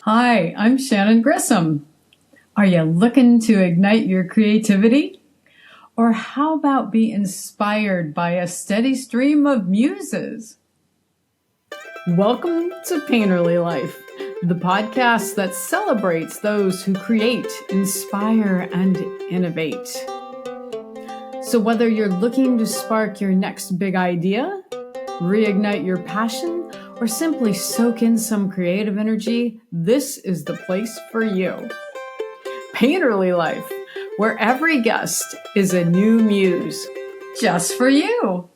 Hi, I'm Shannon Grissom. Are you looking to ignite your creativity? Or how about be inspired by a steady stream of muses? Welcome to Painterly Life, the podcast that celebrates those who create, inspire, and innovate. So whether you're looking to spark your next big idea, reignite your passion, or simply soak in some creative energy, this is the place for you. Painterly Life, where every guest is a new muse, just for you.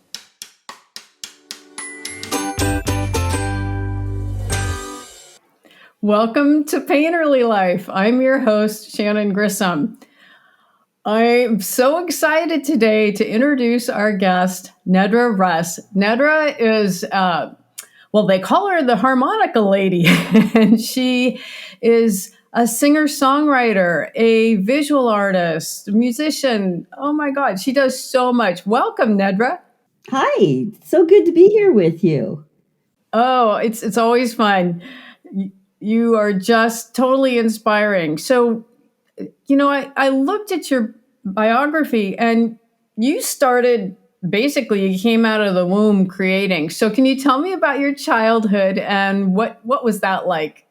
Welcome to Painterly Life. I'm your host, Shannon Grissom. I'm so excited today to introduce our guest, Nedra Russ. Nedra is they call her the Harmonica Lady, and she is a singer-songwriter, a visual artist, a musician. Oh my God, she does so much. Welcome, Nedra. Hi, so good to be here with you. Oh, it's always fun. You are just totally inspiring. So, I looked at your biography, and you started basically, you came out of the womb creating. So can you tell me about your childhood and what was that like?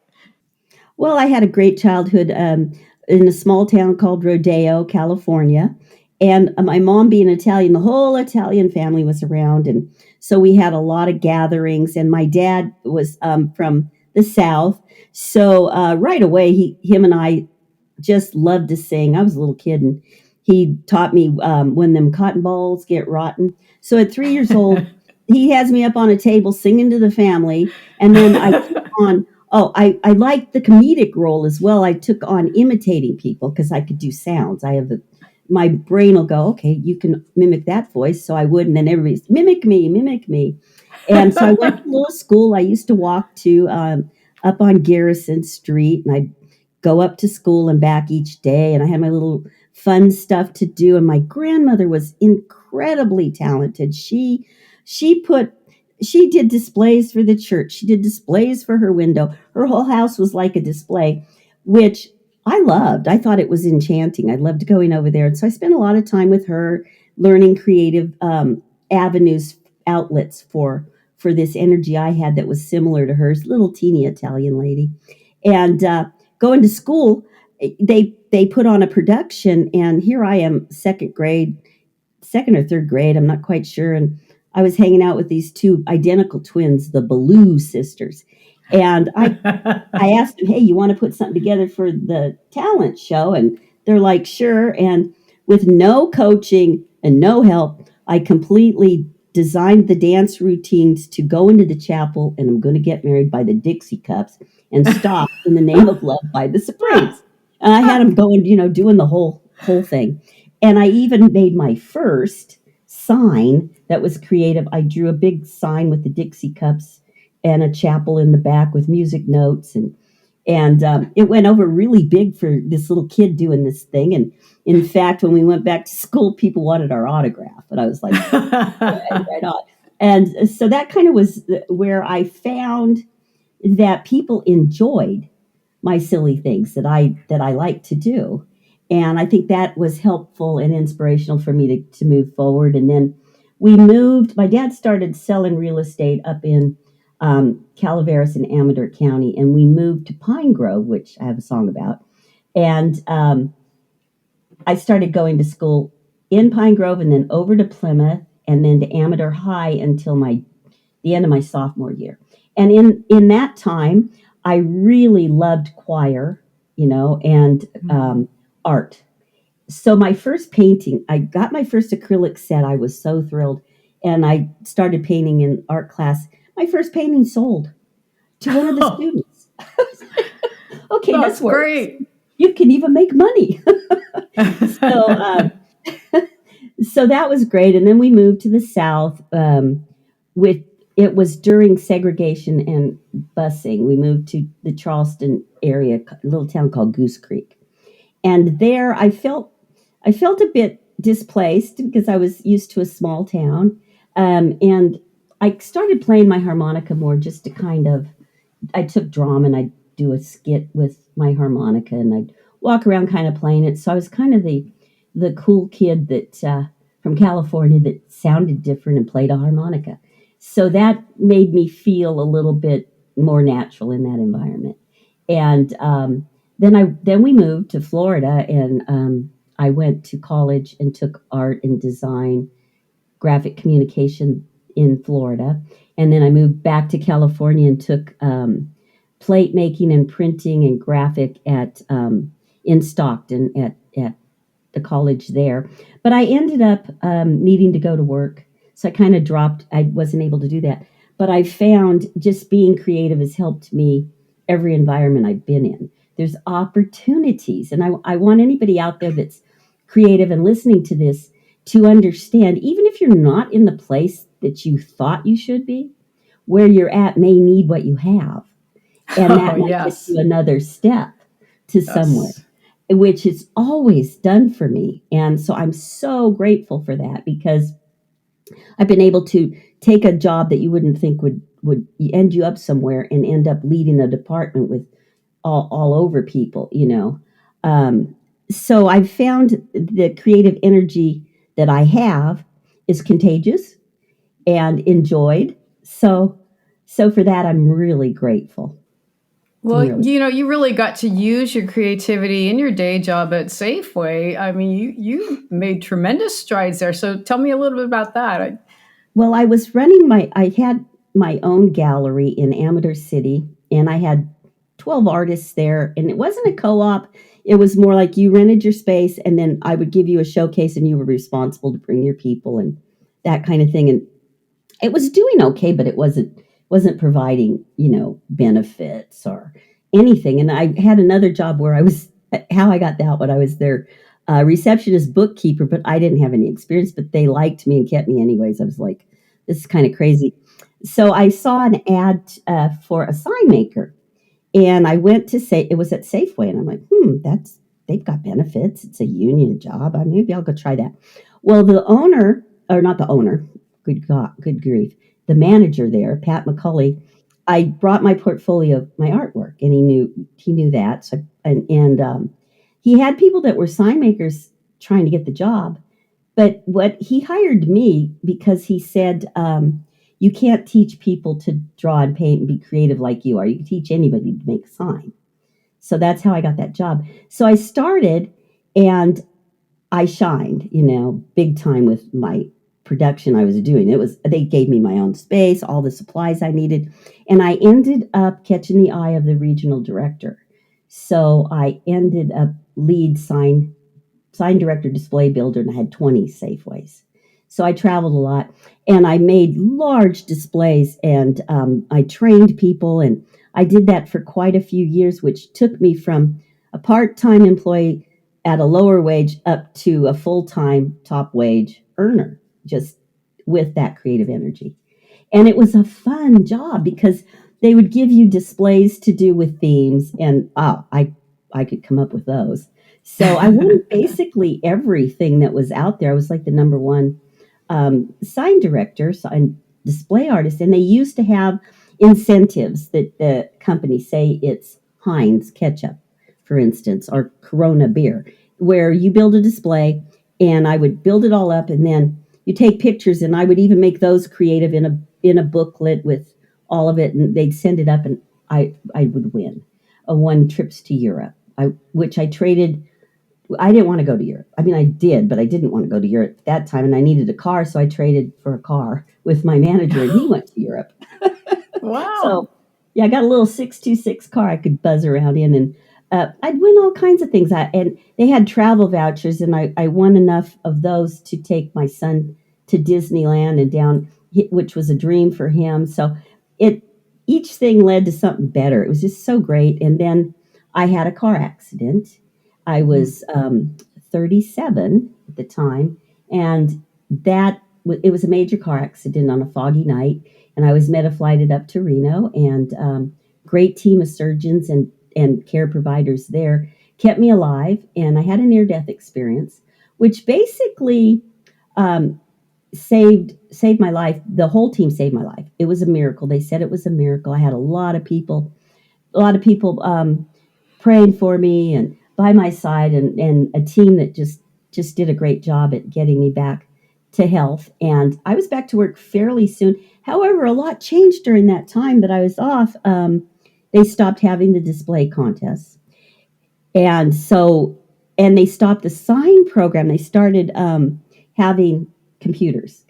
Well, I had a great childhood in a small town called Rodeo, California. And my mom being Italian, the whole Italian family was around. And so we had a lot of gatherings. And my dad was from the South. So right away, him and I just loved to sing. I was a little kid, and he taught me when them cotton balls get rotten. So at 3 years old, he has me up on a table singing to the family. And then I took on, I liked the comedic role as well. I took on imitating people because I could do sounds. My brain will go, okay, you can mimic that voice. So I would, and then everybody's mimic me. And so I went to a little school I used to walk to up on Garrison Street, and I'd go up to school and back each day. And I had my little fun stuff to do. And my grandmother was incredibly talented. She did displays for the church. She did displays for her window. Her whole house was like a display, which I loved. I thought it was enchanting. I loved going over there. And so I spent a lot of time with her learning creative avenues, outlets for this energy I had that was similar to hers, little teeny Italian lady. And going to school, they put on a production, and here I am, second or third grade, I'm not quite sure, and I was hanging out with these two identical twins, the Ballou sisters, and I asked them, "Hey, you want to put something together for the talent show?" And they're like, "Sure." And with no coaching and no help, I completely designed the dance routines to go into the chapel, and I'm going to get married by the Dixie Cups and stop in the name of love by the Supremes. And I had them going, doing the whole thing. And I even made my first sign that was creative. I drew a big sign with the Dixie Cups and a chapel in the back with music notes, and it went over really big for this little kid doing this thing. And in fact, when we went back to school, people wanted our autograph, and I was like, right on. And so that kind of was where I found that people enjoyed my silly things that I like to do. And I think that was helpful and inspirational for me to move forward. And then we moved. My dad started selling real estate up in Calaveras in Amador County, and we moved to Pine Grove, which I have a song about. And I started going to school in Pine Grove, and then over to Plymouth, and then to Amador High until the end of my sophomore year. And in that time, I really loved choir, and art. So my first painting, I got my first acrylic set. I was so thrilled. And I started painting in art class. My first painting sold to one of the students. Okay, that's works. Great. You can even make money. So that was great. And then we moved to the South it was during segregation and busing. We moved to the Charleston area, a little town called Goose Creek. And there I felt a bit displaced because I was used to a small town. And I started playing my harmonica more just to I took drama, and I do a skit with my harmonica, and I'd walk around kind of playing it. So I was kind of the cool kid that from California that sounded different and played a harmonica. So that made me feel a little bit more natural in that environment. And then we moved to Florida, and I went to college and took art and design, graphic communication in Florida. And then I moved back to California and took plate making and printing and graphic at in Stockton at the college there. But I ended up needing to go to work. So I kind of dropped. I wasn't able to do that. But I found just being creative has helped me every environment I've been in. There's opportunities. And I want anybody out there that's creative and listening to this to understand, even if you're not in the place that you thought you should be, where you're at may need what you have. And Oh, that might get yes. you another step to somewhere, Yes. which it's always done for me. And so I'm so grateful for that, because I've been able to take a job that you wouldn't think would end you up somewhere and end up leading a department with all over people, you know. So I've found the creative energy that I have is contagious and enjoyed. So for that, I'm really grateful. I'm Well, really. you really got to use your creativity in your day job at Safeway. I mean, you made tremendous strides there. So tell me a little bit about that. Well, I had my own gallery in Amador City, and I had 12 artists there, and it wasn't a co-op. It was more like you rented your space, and then I would give you a showcase, and you were responsible to bring your people and that kind of thing. And it was doing okay, but it wasn't providing, benefits or anything. And I had another job where how I got that, when I was their receptionist bookkeeper, but I didn't have any experience, but they liked me and kept me anyways. I was like, this is kind of crazy. So I saw an ad for a sign maker, and I went to say it was at Safeway, and I'm like, they've got benefits. It's a union job. Maybe I'll go try that. Well, the owner, or not the owner, good God, good grief, the manager there, Pat McCulley, I brought my portfolio of my artwork, and he knew that. So and he had people that were sign makers trying to get the job, but what he hired me because he said, you can't teach people to draw and paint and be creative like you are. You can teach anybody to make a sign. So that's how I got that job. So I started, and I shined, big time with my production I was doing. They gave me my own space, all the supplies I needed, and I ended up catching the eye of the regional director. So I ended up lead sign director, display builder, and I had 20 Safeways. So I traveled a lot, and I made large displays, and I trained people, and I did that for quite a few years, which took me from a part-time employee at a lower wage up to a full-time top wage earner, just with that creative energy. And it was a fun job because they would give you displays to do with themes, and I could come up with those. So I won basically everything that was out there. I was like the number one sign director, sign display artist, and they used to have incentives that the company, say it's Heinz ketchup, for instance, or Corona beer, where you build a display, and I would build it all up, and then you take pictures, and I would even make those creative in a booklet with all of it, and they'd send it up, and I would win. Won trips to Europe, which I traded. I didn't want to go to Europe. I mean, I did, but I didn't want to go to Europe at that time, and I needed a car, so I traded for a car with my manager, and he went to Europe. Wow. So, yeah, I got a little 626 car I could buzz around in, and I'd win all kinds of things. And they had travel vouchers, and I won enough of those to take my son to Disneyland and down, which was a dream for him. So it each thing led to something better. It was just so great. And then I had a car accident. I was 37 at the time, and it was a major car accident on a foggy night, and I was meta-flighted up to Reno, and great team of surgeons and care providers there kept me alive, and I had a near-death experience, which basically um, saved my life. The whole team saved my life. It was a miracle. They said it was a miracle. I had a lot of people a lot of people praying for me and by my side, and a team that just did a great job at getting me back to health. And I was back to work fairly soon. However, a lot changed during that time that I was off. They stopped having the display contests, and so and they stopped the sign program. They started having computers.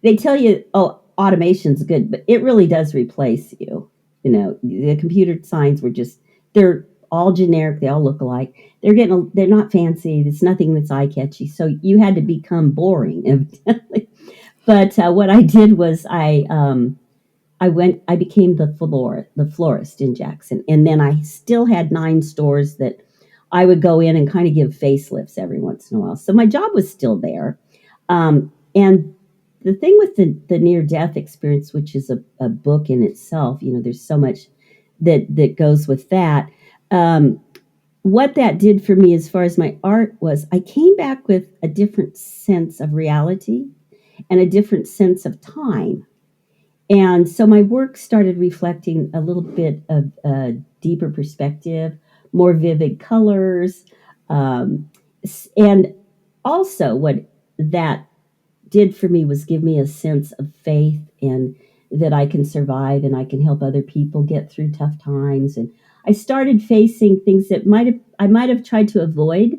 They tell you, oh, automation's good, but it really does replace you. You know, the computer signs were just, they're all generic, they all look alike. They're not fancy, there's nothing that's eye catchy, so you had to become boring evidently. But what I did was I became the florist in Jackson, and then I still had 9 stores that I would go in and kind of give facelifts every once in a while. So my job was still there. And the thing with the near death experience, which is a book in itself, you know, there's so much that goes with that. What that did for me as far as my art was, I came back with a different sense of reality and a different sense of time. And so my work started reflecting a little bit of a deeper perspective, more vivid colors. And also, what that did for me was give me a sense of faith and that I can survive and I can help other people get through tough times. And I started facing things that I might have tried to avoid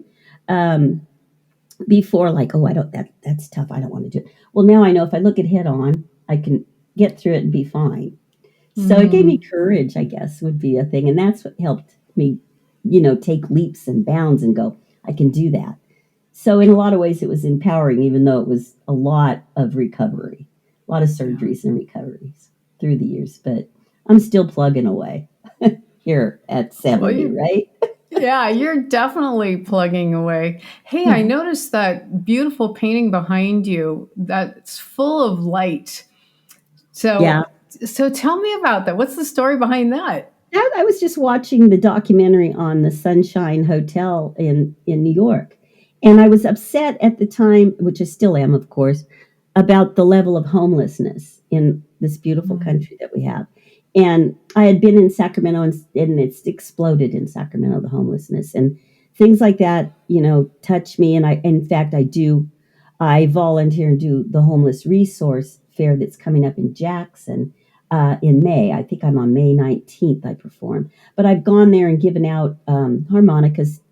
before, like, oh, that's tough, I don't want to do it. Well, now I know if I look at head on, I can get through it and be fine. So it gave me courage, I guess, would be a thing. And that's what helped me, you know, take leaps and bounds and go, I can do that. So in a lot of ways, it was empowering, even though it was a lot of recovery, a lot of surgeries and recoveries through the years. But I'm still plugging away here at 70, right? Yeah, you're definitely plugging away. Hey, I noticed that beautiful painting behind you that's full of light. So tell me about that. What's the story behind that? I was just watching the documentary on the Sunshine Hotel in New York. And I was upset at the time, which I still am, of course, about the level of homelessness in this beautiful country that we have. And I had been in Sacramento, and it's exploded in Sacramento, the homelessness. And things like that, you know, touch me. And in fact, I volunteer and do the homeless resource fair that's coming up in Jackson in May. I think I'm on May 19th, I perform. But I've gone there and given out harmonicas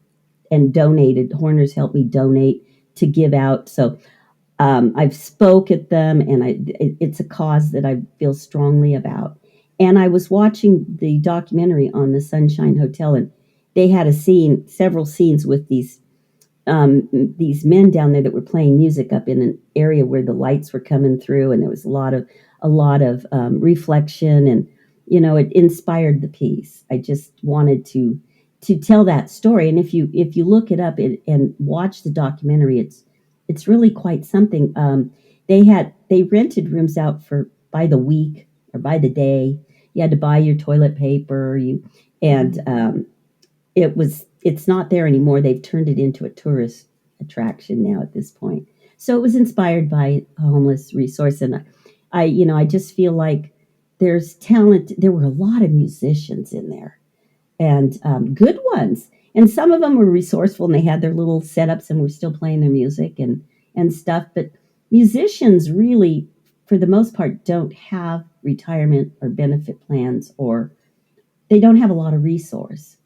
and donated. Horner's helped me donate to give out. So I've spoke at them, and it's a cause that I feel strongly about. And I was watching the documentary on the Sunshine Hotel, and they had several scenes with these men down there that were playing music up in an area where the lights were coming through, and there was a lot of reflection, and you know, it inspired the piece. I just wanted to tell that story, and if you look it up and watch the documentary, it's really quite something. They rented rooms out by the week or by the day. You had to buy your toilet paper. It's not there anymore. They've turned it into a tourist attraction now at this point. So it was inspired by a homeless resource, and I just feel like there's talent. There were a lot of musicians in there, and good ones. And some of them were resourceful, and they had their little setups and were still playing their music and stuff. But musicians really, for the most part, don't have retirement or benefit plans, or they don't have a lot of resource.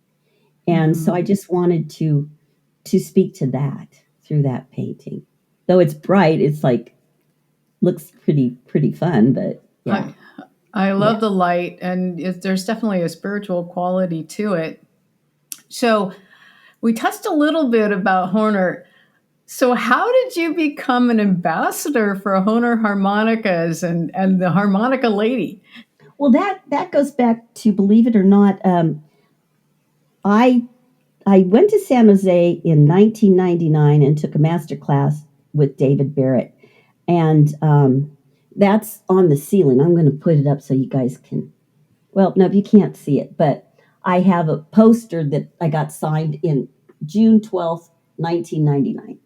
And so I just wanted to speak to that through that painting. Though it's bright, it's like looks pretty fun, but yeah. I love the light, and there's definitely a spiritual quality to it. So we touched a little bit about Horner. So how did you become an ambassador for Horner harmonicas and the Harmonica Lady? Well, that goes back to, believe it or not, I went to San Jose in 1999 and took a master class with David Barrett, and that's on the ceiling. I'm going to put it up so you guys can. Well, no, you can't see it, but I have a poster that I got signed in June 12th, 1999.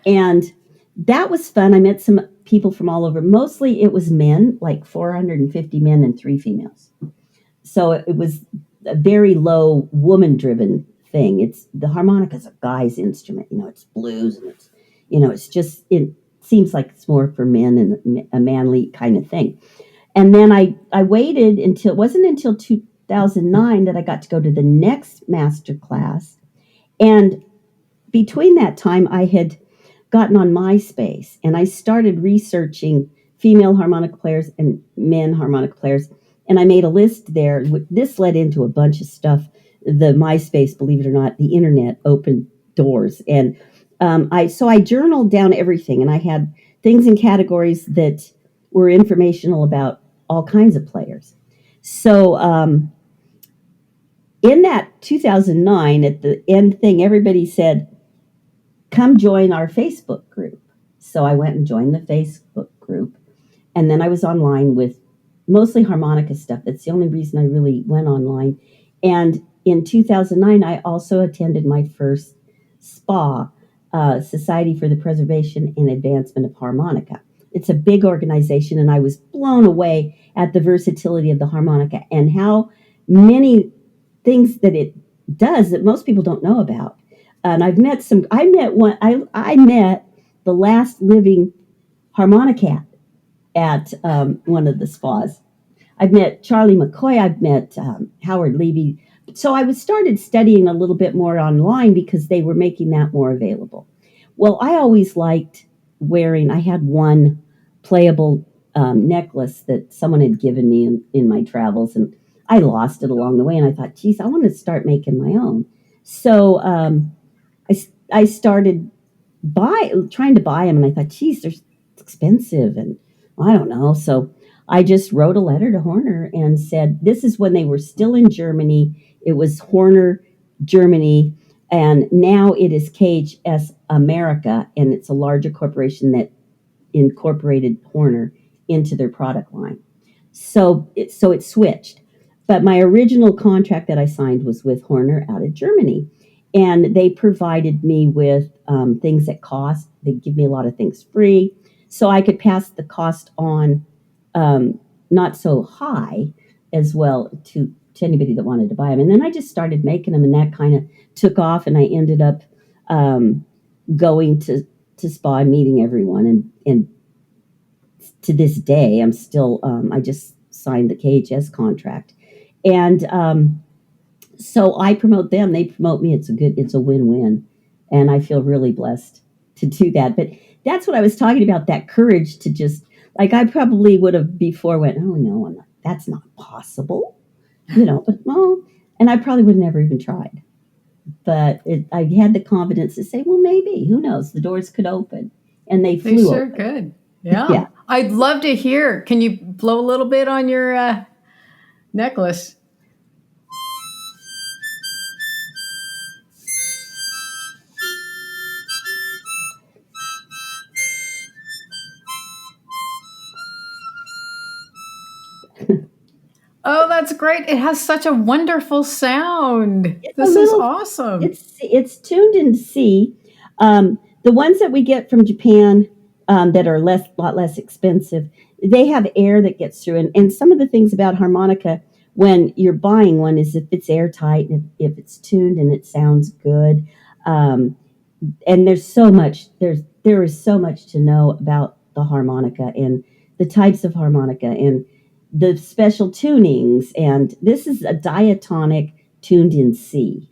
And that was fun. I met some people from all over. Mostly it was men, like 450 men and 3 females. So it was a very low woman-driven thing. It's the harmonica is a guy's instrument. It's blues, and it's just, it seems like it's more for men and a manly kind of thing. And then I waited until, it wasn't until 2009 that I got to go to the next master class. And between that time, I had gotten on MySpace and I started researching female harmonica players and men harmonica players. And I made a list there. This led into a bunch of stuff. The MySpace, believe it or not, the internet opened doors. And I journaled down everything, and I had things in categories that were informational about all kinds of players. So in that 2009, at the end thing, everybody said, come join our Facebook group. So I went and joined the Facebook group. And then I was online with mostly harmonica stuff. That's the only reason I really went online. And in 2009, I also attended my first SPA, Society for the Preservation and Advancement of Harmonica. It's a big organization, and I was blown away at the versatility of the harmonica and how many things that it does that most people don't know about. And I met the last living harmonica at one of the spas. I've met Charlie McCoy. I've met Howard Levy. So I started studying a little bit more online because they were making that more available. Well, I always liked wearing, I had one playable necklace that someone had given me in my travels, and I lost it along the way. And I thought, geez, I want to start making my own. So I started trying to buy them, and I thought, geez, they're expensive, and I don't know. So I just wrote a letter to Horner and said, this is when they were still in Germany. It was Horner, Germany, and now it is KHS America, and it's a larger corporation that incorporated Horner into their product line. So it switched. But my original contract that I signed was with Horner out of Germany. And they provided me with things at cost. They give me a lot of things free. So I could pass the cost on not so high as well to anybody that wanted to buy them. And then I just started making them, and that kind of took off. And I ended up going to SPA and meeting everyone. And to this day, I'm still, I just signed the KHS contract. And so I promote them, they promote me. It's a win-win. And I feel really blessed to do that. But that's what I was talking about, that courage to just, like, I probably would have before went, oh no, that's not possible, but well, and I probably would have never even tried. But I had the confidence to say, well, maybe, who knows, the doors could open, and they flew sure open. Could. Yeah. I'd love to hear. Can you blow a little bit on your necklace? Oh, that's great. It has such a wonderful sound. This is awesome. It's tuned in C. The ones that we get from Japan that are lot less expensive, they have air that gets through. And some of the things about harmonica when you're buying one is if it's airtight, and if it's tuned and it sounds good. And there's so much, there is so much to know about the harmonica and the types of harmonica and the special tunings. And this is a diatonic tuned in C.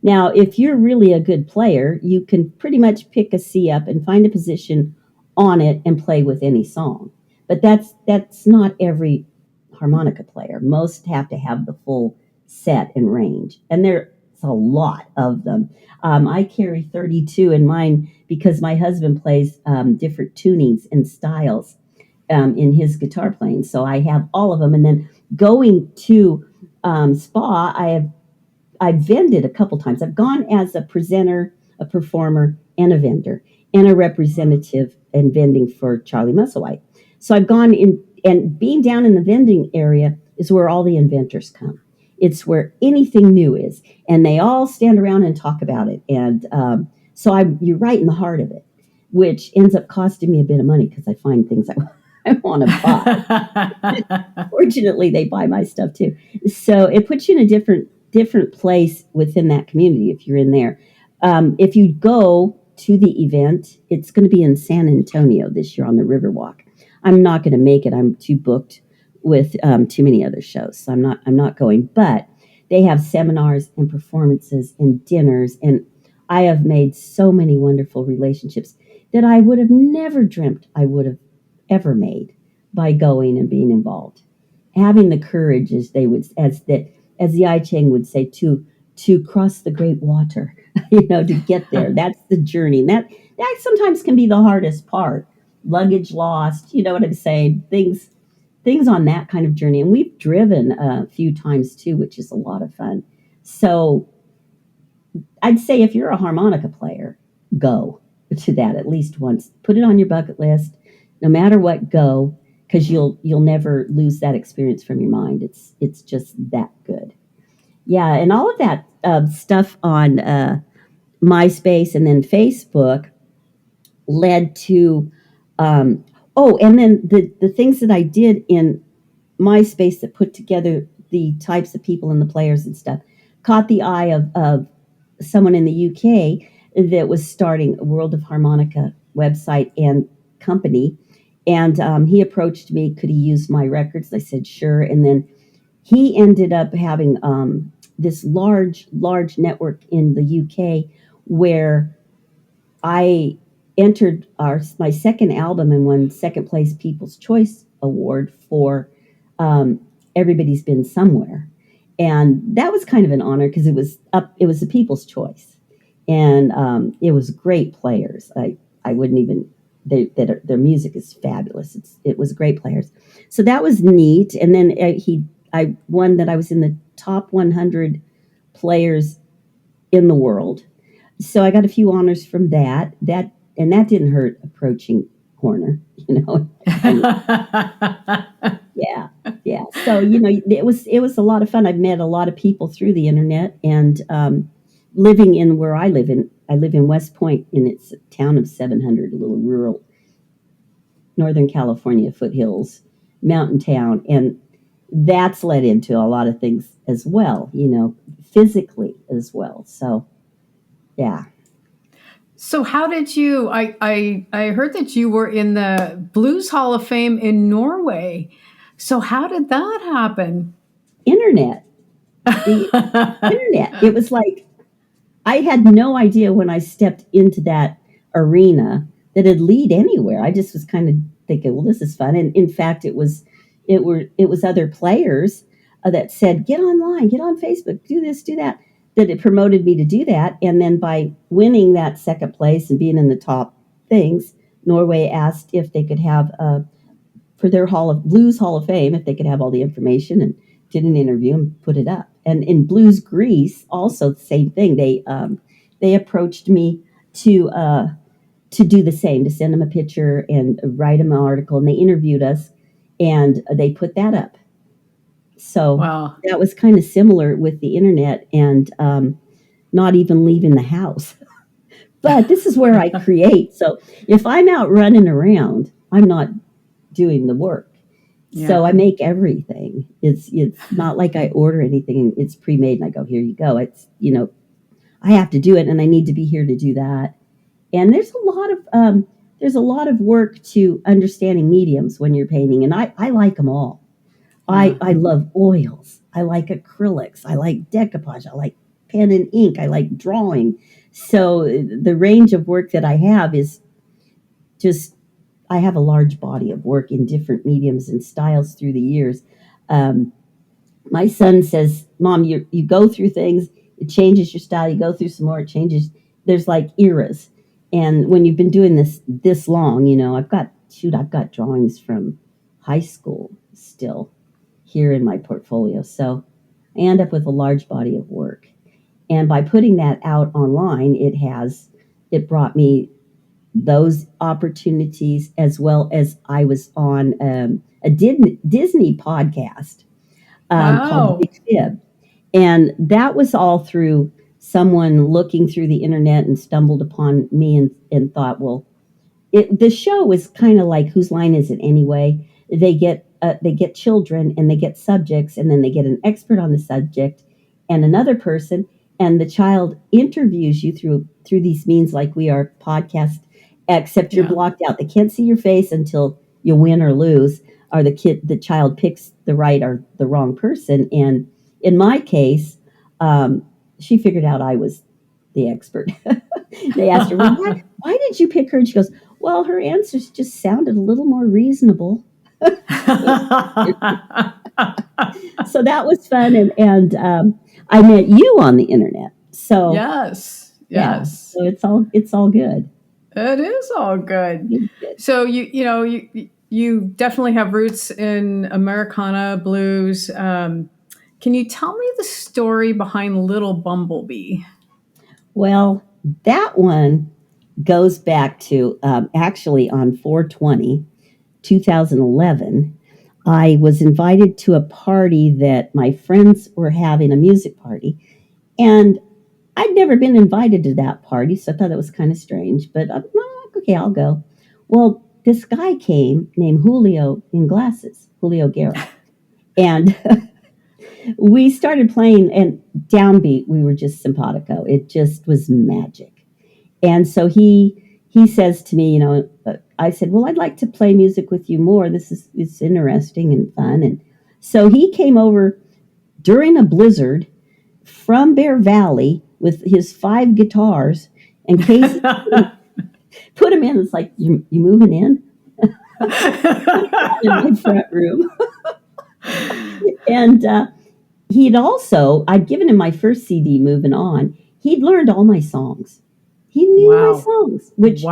Now, if you're really a good player, you can pretty much pick a C up and find a position on it and play with any song. But that's not every harmonica player. Most have to have the full set and range. And there's a lot of them. I carry 32 in mine because my husband plays different tunings and styles in his guitar playing. So I have all of them. And then going to SPA, I've vended a couple times. I've gone as a presenter, a performer, and a vendor, and a representative and vending for Charlie Musselwhite. So I've gone in, and being down in the vending area is where all the inventors come. It's where anything new is, and they all stand around and talk about it. And so you're right in the heart of it, which ends up costing me a bit of money because I find things I want to buy. Fortunately, they buy my stuff too. So it puts you in a different place within that community if you're in there. If you go to the event, it's going to be in San Antonio this year on the Riverwalk. I'm not going to make it. I'm too booked with too many other shows, so I'm not going. But they have seminars and performances and dinners, and I have made so many wonderful relationships that I would have never dreamt I would have ever made by going and being involved. Having the courage, as they would, as the I Ching would say, to cross the great water, to get there. That's the journey. And that sometimes can be the hardest part. Luggage lost, you know what I'm saying? Things on that kind of journey. And we've driven a few times too, which is a lot of fun. So I'd say if you're a harmonica player, go to that at least once. Put it on your bucket list. No matter what, go, because you'll never lose that experience from your mind. It's just that good. Yeah, and all of that stuff on MySpace and then Facebook led to and then the things that I did in MySpace that put together the types of people and the players and stuff caught the eye of someone in the UK that was starting a World of Harmonica website and company. And he approached me, could he use my records? I said, sure. And then he ended up having this large network in the UK where I entered my second album and won second place People's Choice Award for Everybody's Been Somewhere. And that was kind of an honor because it was the People's Choice. And it was great players. I wouldn't even, their music is fabulous. It was great players. So that was neat. And then I won that I was in the top 100 players in the world. So I got a few honors from that. That didn't hurt approaching Horner, Yeah. So it was a lot of fun. I've met a lot of people through the internet, and living in where I live in West Point, and it's a town of 700, a little rural Northern California foothills mountain town, and that's led into a lot of things as well, physically as well. So, yeah. So how did you? I heard that you were in the Blues Hall of Fame in Norway. So how did that happen? Internet. The internet. It was like I had no idea when I stepped into that arena that it'd lead anywhere. I just was kind of thinking, well, this is fun. And in fact, it was other players that said, get online, get on Facebook, do this, do that. That it promoted me to do that. And then by winning that second place and being in the top things, Norway asked if they could have for their Blues Hall of Fame, if they could have all the information, and did an interview and put it up. And in Blues Greece, also the same thing. They approached me to do the same, to send them a picture and write them an article, and they interviewed us, and they put that up. So wow. That was kind of similar with the internet and not even leaving the house. But this is where I create. So if I'm out running around, I'm not doing the work. Yeah. So I make everything. It's not like I order anything. It's pre-made and I go, here you go. It's, I have to do it and I need to be here to do that. And there's a lot of work to understanding mediums when you're painting. And I like them all. Yeah. I love oils. I like acrylics. I like decoupage. I like pen and ink. I like drawing. So the range of work that I have is just, I have a large body of work in different mediums and styles through the years. My son says, Mom, you go through things, it changes your style. You go through some more, it changes. There's like eras. And when you've been doing this long, I've got drawings from high school still here in my portfolio. So I end up with a large body of work. And by putting that out online, it brought me those opportunities, as well as I was on a Disney podcast called Big Fib. And that was all through someone looking through the internet and stumbled upon me and thought, well, the show was kind of like Whose Line Is It Anyway? They get they get children and they get subjects, and then they get an expert on the subject and another person, and the child interviews you through these means like we are podcast, except you're blocked out. They can't see your face until you win or lose, or the child picks the right or the wrong person. And in my case, she figured out I was the expert. They asked her, well, why did you pick her? And she goes, well, her answers just sounded a little more reasonable. So that was fun. And I met you on the internet. So yes. Yeah, so it's all good. It is all good. So you definitely have roots in Americana blues. Can you tell me the story behind Little Bumblebee? Well, that one goes back to actually on 4/20/2011. I was invited to a party that my friends were having, a music party, and I'd never been invited to that party, so I thought it was kind of strange, but I'm like, okay, I'll go. Well, this guy came named Julio in glasses, Julio Guerra, and we started playing, and downbeat, we were just simpatico. It just was magic. And so he says to me, I said, well, I'd like to play music with you more. It's interesting and fun. And so he came over during a blizzard from Bear Valley with his 5 guitars, and Casey put him in. It's like, you moving in? In my front room. And I'd given him my first CD, Moving On. He'd learned all my songs. He knew my songs, which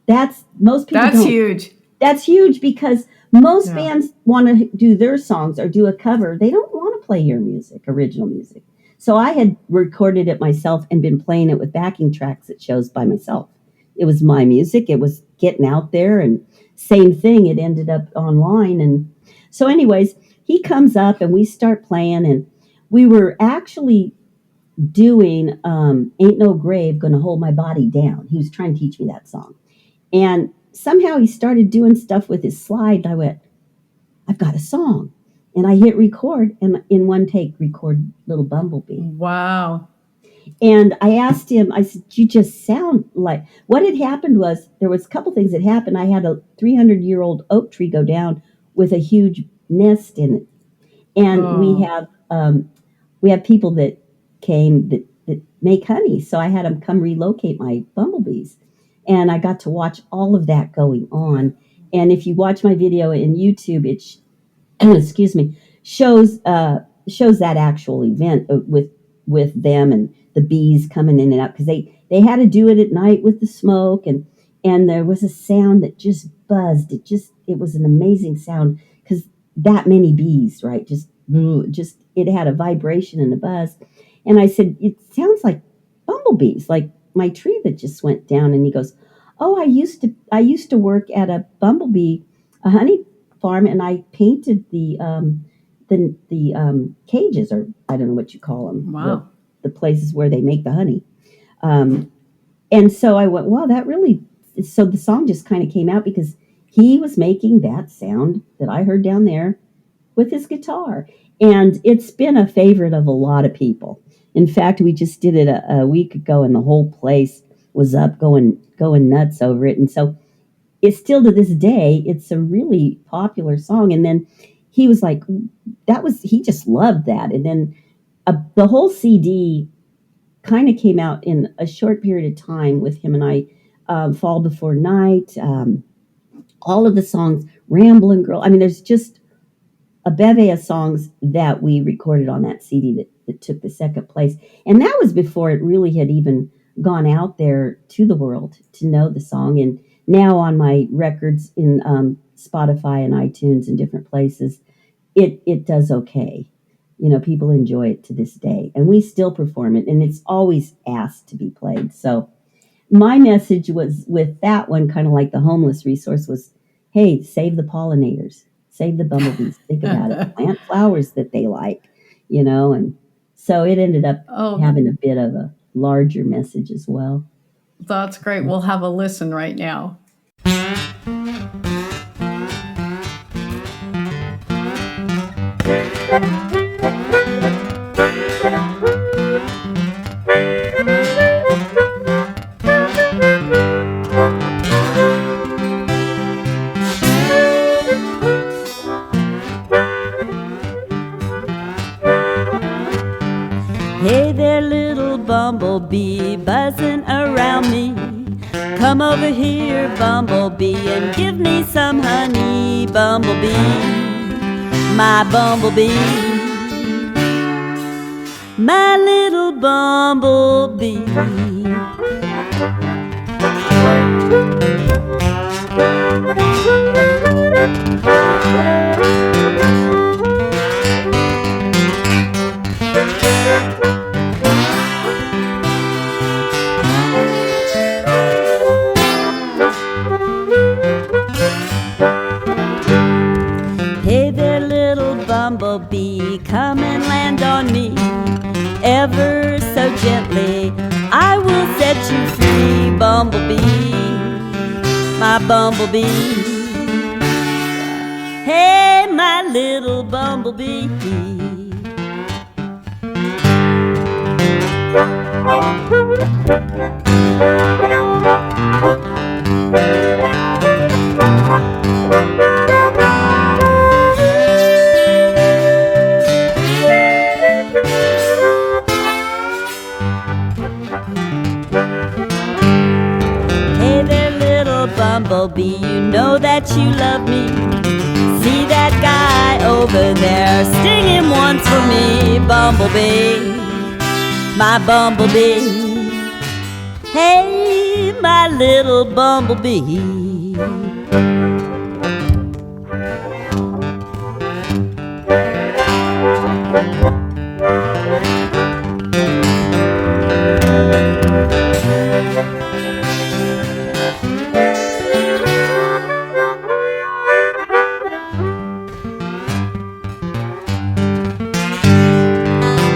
that's most people. That's huge. That's huge because most bands want to do their songs or do a cover. They don't want to play your music, original music. So I had recorded it myself and been playing it with backing tracks at shows by myself. It was my music. It was getting out there, and same thing. It ended up online. And so anyways, he comes up and we start playing, and we were actually doing Ain't No Grave Gonna Hold My Body Down. He was trying to teach me that song. And somehow he started doing stuff with his slide. And I went, I've got a song. And I hit record, and in one take, record Little Bumblebee. Wow. And I asked him, I said, you just sound like, what had happened was, there was a couple things that happened. I had a 300-year-old oak tree go down with a huge nest in it. And we have people that came that make honey. So I had them come relocate my bumblebees. And I got to watch all of that going on. And if you watch my video in YouTube, it shows that actual event with them and the bees coming in and out, because they had to do it at night with the smoke, and there was a sound that just buzzed. It was an amazing sound, because that many bees, right? Just it had a vibration and a buzz. And I said, it sounds like bumblebees, like my tree that just went down. And he goes, oh, I used to work at a honey farm, and I painted the cages, or I don't know what you call them. Wow. The places where they make the honey. And so I went, wow, that really, so the song just kind of came out because he was making that sound that I heard down there with his guitar. And it's been a favorite of a lot of people. In fact, we just did it a week ago, and the whole place was up going nuts over it. And so it's still, to this day, it's a really popular song. And then he was like, he just loved that. And then the whole CD kind of came out in a short period of time with him and I. Fall Before Night, all of the songs, Ramblin' Girl. I mean, there's just a bevy of songs that we recorded on that CD that took the second place. And that was before it really had even gone out there to the world to know the song. And now on my records in Spotify and iTunes and different places, it does okay. People enjoy it to this day, and we still perform it, and it's always asked to be played. So my message was with that one, kind of like the homeless resource, was, hey, save the pollinators, save the bumblebees. Think about it. Plant flowers that they like, and so it ended up having a bit of a larger message as well. That's great. We'll have a listen right now. Hey there, little bumblebee, buzzing around me. Come over here, bumblebee, and give me some honey, bumblebee. My bumblebee, my little bumblebee. Hey there, little bumblebee, come and land on me. Ever so gently, I will set you free, bumblebee, my bumblebee. Hey, my little bumblebee. Hey there, little bumblebee, you know that you love me. See that guy over there, sting him once for me, bumblebee, my bumblebee. Hey, my little bumblebee.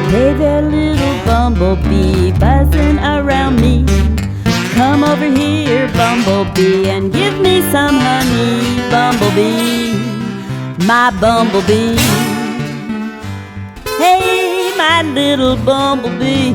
Hey there, little bumblebee, buzzing around me. Come over here, bumblebee, and give me some honey, bumblebee, my bumblebee. Hey, my little bumblebee.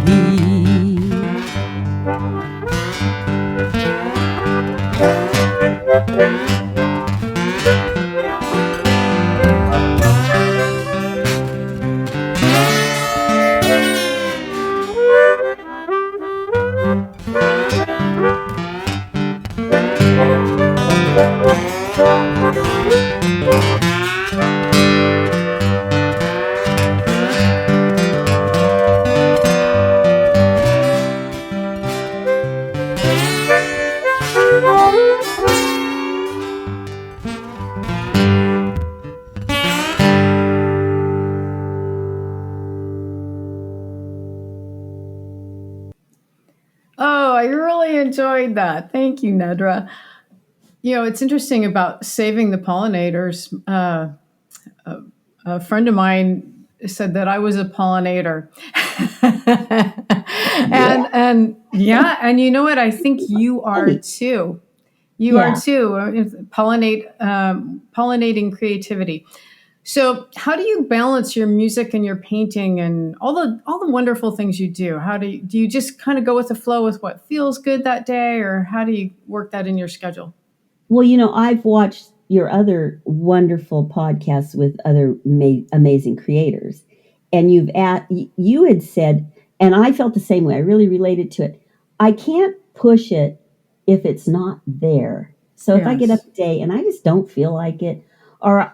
Oh, I really enjoyed that. Thank you, Nedra. You know, it's interesting about saving the pollinators. A friend of mine said that I was a pollinator. And yeah, and you know what? I think you are too. You are Yeah. too. Pollinating creativity. So, how do you balance your music and your painting and all the wonderful things you do? How do you just kind of go with the flow with what feels good that day, or how do you work that in your schedule? Well, I've watched your other wonderful podcasts with other amazing creators, and you had said, and I felt the same way. I really related to it. I can't push it if it's not there. So if I get up Yes. a day and I just don't feel like it, or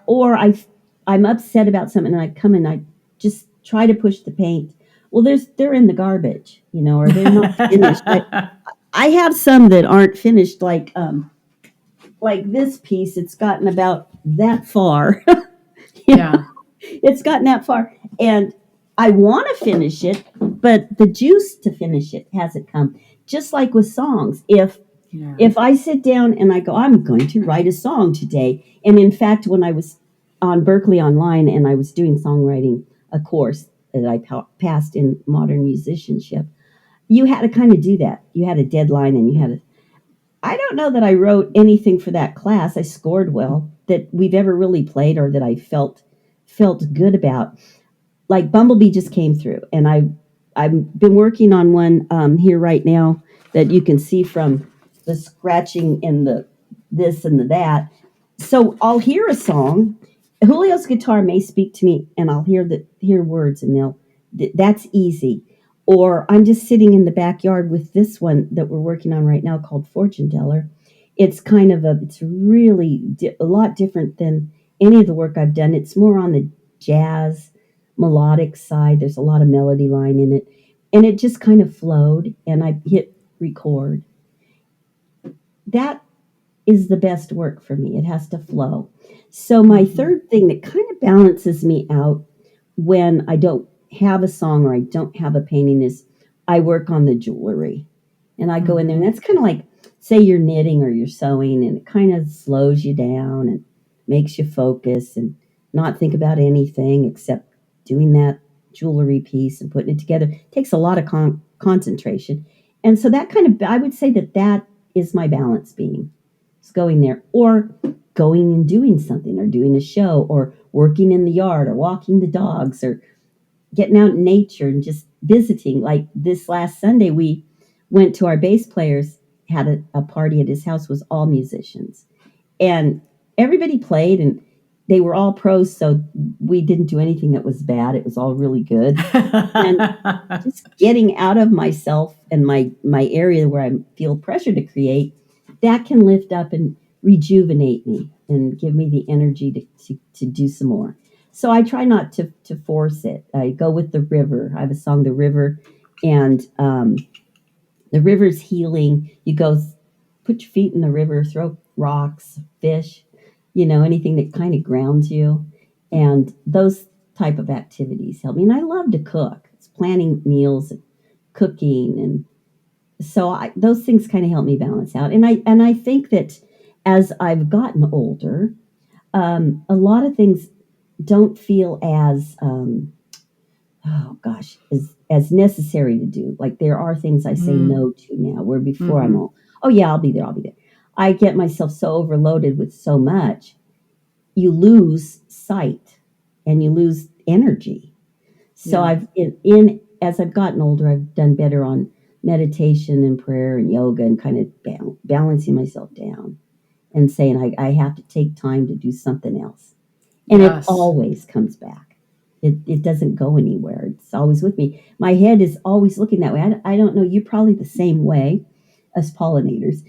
I'm upset about something and I come and I just try to push the paint. Well, they're in the garbage, or they're not finished. I have some that aren't finished, like this piece. It's gotten about that far. Yeah. It's gotten that far, and I want to finish it, but the juice to finish it hasn't come. Just like with songs, Yeah. if I sit down and I go, I'm going to write a song today, and in fact, when I was on Berkeley Online and I was doing songwriting, a course that I passed in modern musicianship, you had to kind of do that. You had a deadline, and you had to. I don't know that I wrote anything for that class. I scored well that we've ever really played or that I felt good about. like Bumblebee just came through, and I've been working on one here right now that you can see from the scratching and the this and the that. So I'll hear a song. Julio's guitar may speak to me, and I'll hear words, and that's easy. Or I'm just sitting in the backyard with this one that we're working on right now called Fortune Teller. It's kind of it's really a lot different than any of the work I've done. It's more on the jazz melodic side. There's a lot of melody line in it, and it just kind of flowed, and I hit record. That is the best work for me. It has to flow. So my third thing that kind of balances me out when I don't have a song or I don't have a painting is I work on the jewelry. And I go in there, and that's kind of like, say you're knitting or you're sewing, and it kind of slows you down and makes you focus and not think about anything except doing that jewelry piece and putting it together. It takes a lot of concentration. And so that kind of, I would say that is my balance beam. It's going there, or going and doing something, or doing a show, or working in the yard, or walking the dogs, or getting out in nature and just visiting. Like this last Sunday, we went to our bass players, had a party at his house, was all musicians. And everybody played, and they were all pros, so we didn't do anything that was bad. It was all really good. And just getting out of myself and my area where I feel pressure to create, that can lift up and rejuvenate me and give me the energy to do some more. So I try not to force it. I go with the river. I have a song, The River, and the river's healing. You go put your feet in the river, throw rocks, fish, anything that kind of grounds you. And those type of activities help me. And I love to cook. It's planning meals and cooking. And so those things kind of help me balance out. And I think that as I've gotten older, a lot of things don't feel as as necessary to do. Like there are things I say no to now, where before I'm all, oh yeah, I'll be there. I get myself so overloaded with so much, you lose sight and you lose energy. So I've as I've gotten older, I've done better on meditation and prayer and yoga, and kind of balancing myself down and saying I have to take time to do something else. And it always comes back. It doesn't go anywhere. It's always with me. My head is always looking that way. I don't know. You're probably the same way as pollinators.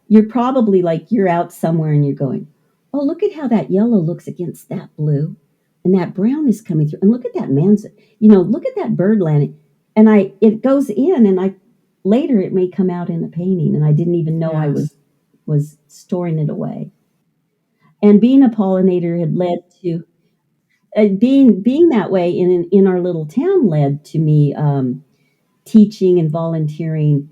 You're probably like you're out somewhere and you're going, oh, look at how that yellow looks against that blue. And that brown is coming through. And look at that look at that bird landing. And it goes in, and later it may come out in a painting. And I didn't even know I was storing it away. And being a pollinator had led to being that way in our little town led to me teaching and volunteering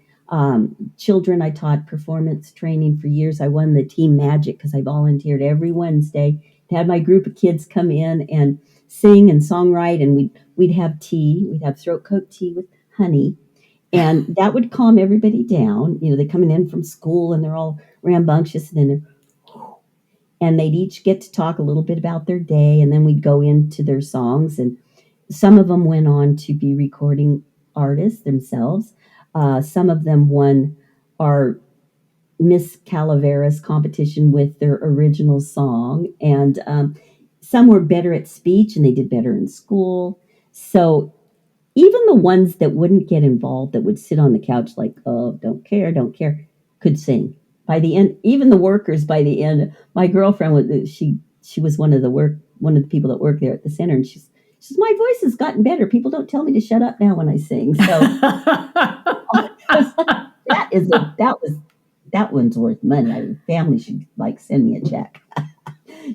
children. I taught performance training for years. I won the team magic because I volunteered every Wednesday to have my group of kids come in and sing and songwrite, and we'd have tea. We'd have throat coat tea with honey, and that would calm everybody down. They're coming in from school and they're all rambunctious, and they'd each get to talk a little bit about their day, and then we'd go into their songs. And some of them went on to be recording artists themselves. Some of them won our Miss Calaveras competition with their original song, and some were better at speech and they did better in school. So even the ones that wouldn't get involved, that would sit on the couch like, oh, don't care, could sing. By the end, even the workers, by the end, my girlfriend was she was one of the people that worked there at the center, and she says, my voice has gotten better. People don't tell me to shut up now when I sing. So that one's worth money. Family should send me a check.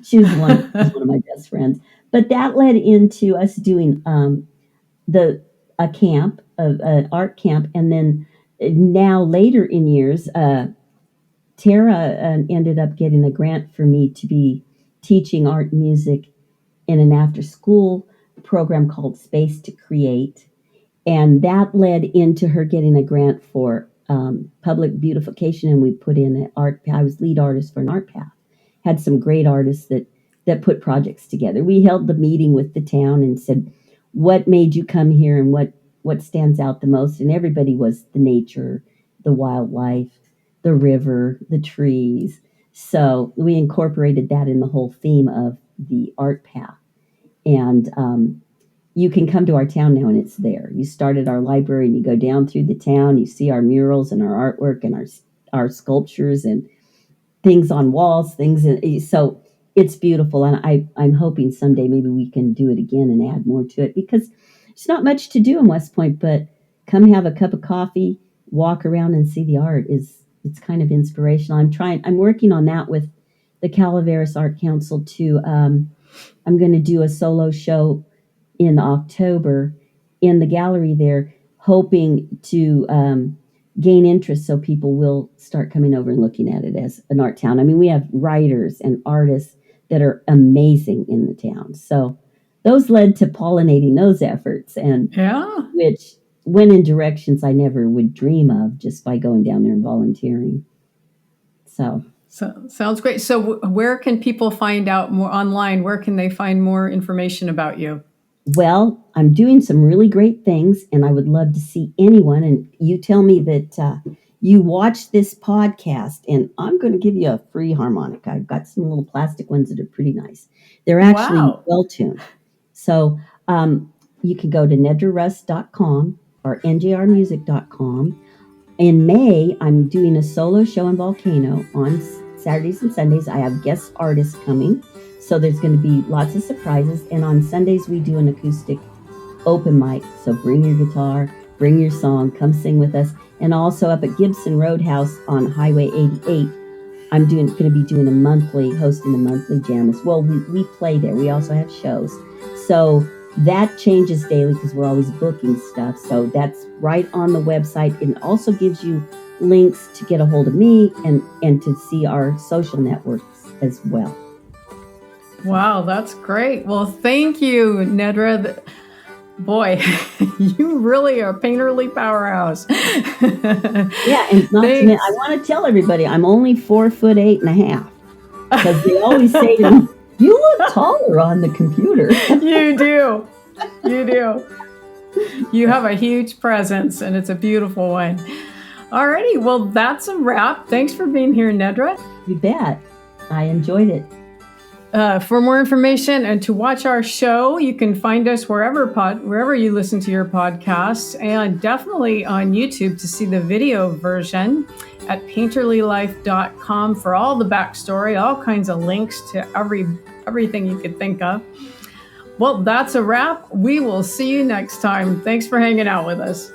She was one of my best friends. But that led into us doing a camp, an art camp, and then now later in years, Tara ended up getting a grant for me to be teaching art and music in an after-school program called Space to Create. And that led into her getting a grant for public beautification, and we put in an art. I was lead artist for an art path. Had some great artists that put projects together. We held the meeting with the town and said, what made you come here and what stands out the most. And everybody was the nature, the wildlife, the river, the trees. So we incorporated that in the whole theme of the art path. And you can come to our town now and it's there. You start at our library and you go down through the town. You see our murals and our artwork and our sculptures and things on walls, so it's beautiful. And I'm hoping someday maybe we can do it again and add more to it, because there's not much to do in West Point, but come have a cup of coffee, walk around and see the art. It's kind of inspirational. I'm working on that with the Calaveras Art Council too. I'm going to do a solo show in October in the gallery there, hoping to gain interest so people will start coming over and looking at it as an art town. I mean, we have writers and artists that are amazing in the town. So those led to pollinating those efforts, and which went in directions I never would dream of just by going down there and volunteering. So sounds great. So where can people find out more online? Where can they find more information about you? Well, I'm doing some really great things, and I would love to see anyone. And you tell me that you watch this podcast, and I'm going to give you a free harmonica. I've got some little plastic ones that are pretty nice. They're actually well-tuned. So you can go to nedraruss.com or njrmusic.com. In May, I'm doing a solo show in Volcano on Saturdays and Sundays. I have guest artists coming. So there's going to be lots of surprises. And on Sundays, we do an acoustic open mic. So bring your guitar, bring your song, come sing with us. And also up at Gibson Roadhouse on Highway 88, I'm going to be doing hosting a monthly jam as well. We play there. We also have shows. So that changes daily because we're always booking stuff. So that's right on the website. It also gives you links to get a hold of me and to see our social networks as well. Wow, that's great. Well, thank you, Nedra. Boy, you really are painterly powerhouse. Yeah, and I want to tell everybody I'm only 4'8.5", because they always say to me, "You look taller on the computer." You do. You have a huge presence, and it's a beautiful one. Alrighty, well, that's a wrap. Thanks for being here, Nedra. You bet. I enjoyed it. For more information and to watch our show, you can find us wherever you listen to your podcasts, and definitely on YouTube to see the video version at painterlylife.com for all the backstory, all kinds of links to everything you could think of. Well, that's a wrap. We will see you next time. Thanks for hanging out with us.